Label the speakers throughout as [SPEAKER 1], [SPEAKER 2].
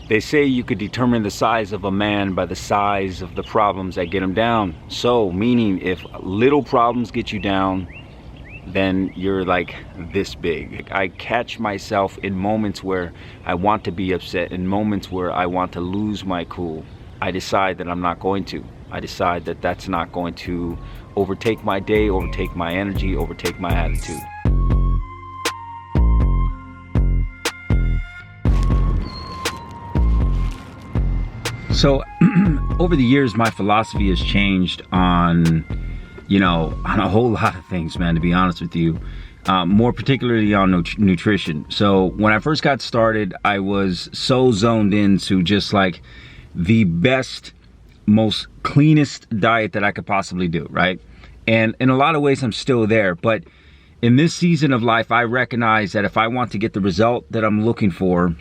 [SPEAKER 1] They say you could determine the size of a man by the size of the problems that get him down. So, meaning if little problems get you down, then you're like this big. I catch myself in moments where I want to be upset, in moments where I want to lose my cool. I decide that I'm not going to. I decide that that's not going to overtake my day, overtake my energy, overtake my attitude. So over the years, my philosophy has changed on, on a whole lot of things, man, to be honest with you. More particularly on nutrition. So when I first got started, I was so zoned into just like the best, most cleanest diet that I could possibly do, right? And in a lot of ways, I'm still there. But in this season of life, I recognize that if I want to get the result that I'm looking for,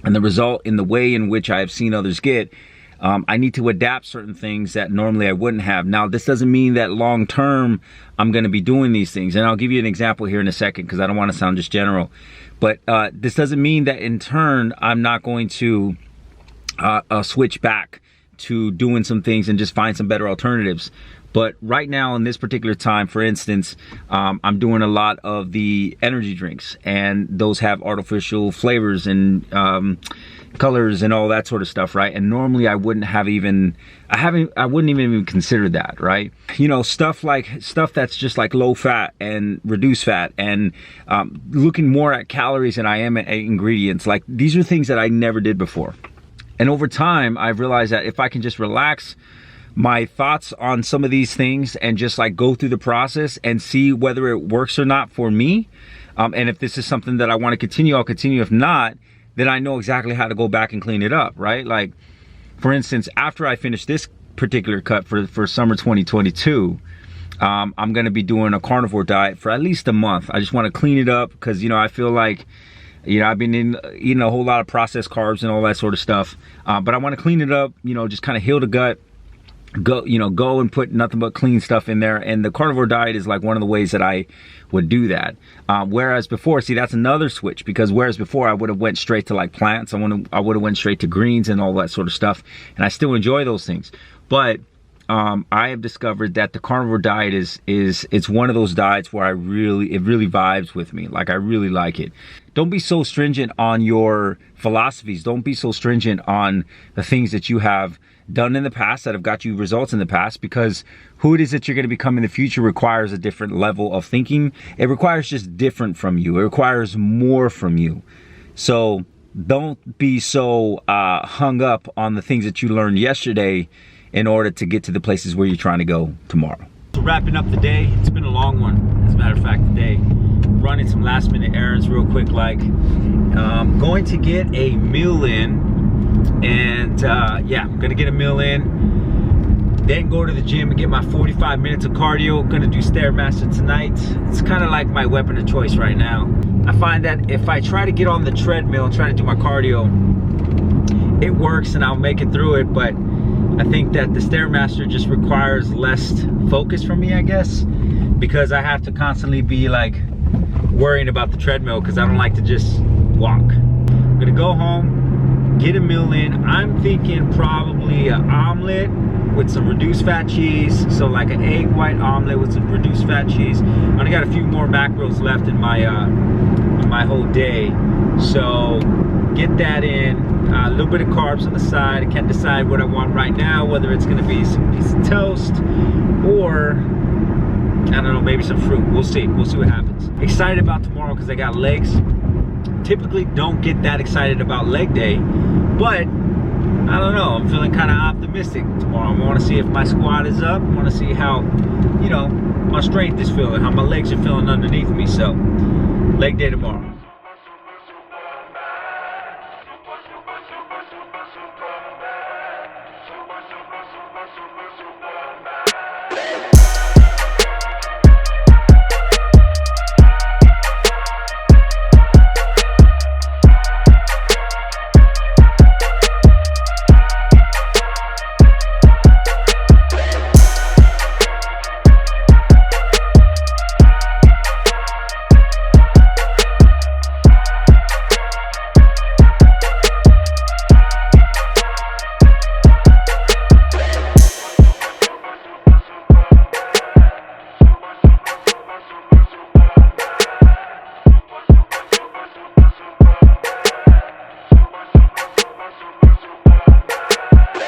[SPEAKER 1] and the result in the way in which I have seen others get, I need to adapt certain things that normally I wouldn't have. Now, this doesn't mean that long term I'm going to be doing these things. And I'll give you an example here in a second because I don't want to sound just general. But this doesn't mean that in turn I'm not going to switch back to doing some things and just find some better alternatives. But right now in this particular time, for instance, I'm doing a lot of the energy drinks, and those have artificial flavors and colors and all that sort of stuff, right? And normally I wouldn't even consider that, right? Stuff that's just like low fat and reduced fat, and looking more at calories than I am at ingredients. Like, these are things that I never did before. And over time, I've realized that if I can just relax my thoughts on some of these things and just like go through the process and see whether it works or not for me, and if this is something that I want to continue, I'll continue. If not, then I know exactly how to go back and clean it up, right? Like, for instance, after I finish this particular cut for summer 2022, I'm going to be doing a carnivore diet for at least a month. I just want to clean it up because, I feel like, I've been eating a whole lot of processed carbs and all that sort of stuff. But I want to clean it up, just kind of heal the gut. Go and put nothing but clean stuff in there. And the carnivore diet is like one of the ways that I would do that. Whereas before, see, that's another switch, because whereas before I would have went straight to like plants, I would have went straight to greens and all that sort of stuff. And I still enjoy those things. But I have discovered that the carnivore diet it's one of those diets where it really vibes with me. Like, I really like it. Don't be so stringent on your philosophies. Don't be so stringent on the things that you have done in the past that have got you results in the past, because who it is that you're going to become in the future requires a different level of thinking. It requires just different from you. It requires more from you. So don't be so hung up on the things that you learned yesterday in order to get to the places where you're trying to go tomorrow. So wrapping up the day, it's been a long one, as a matter of fact, today. Running some last minute errands real quick, like going to get a meal in, and yeah, I'm gonna get a meal in, then go to the gym and get my 45 minutes of cardio. Gonna do Stairmaster tonight. It's kind of like my weapon of choice right now. I find that if I try to get on the treadmill and try to do my cardio, it works and I'll make it through it, but I think that the Stairmaster just requires less focus from me, I guess, because I have to constantly be like worrying about the treadmill, because I don't like to just walk. I'm gonna go home, get a meal in. I'm thinking probably an omelet with some reduced fat cheese. So like an egg white omelet with some reduced fat cheese. I only got a few more macros left in my whole day, so get that in. A little bit of carbs on the side. I can't decide what I want right now, whether it's gonna be some piece of toast or, I don't know, maybe some fruit. We'll see what happens. Excited about tomorrow because I got legs. Typically don't get that excited about leg day, but I don't know, I'm feeling kind of optimistic tomorrow. I want to see if my squat is up. I want to see how, my strength is feeling, how my legs are feeling underneath me. So, leg day tomorrow.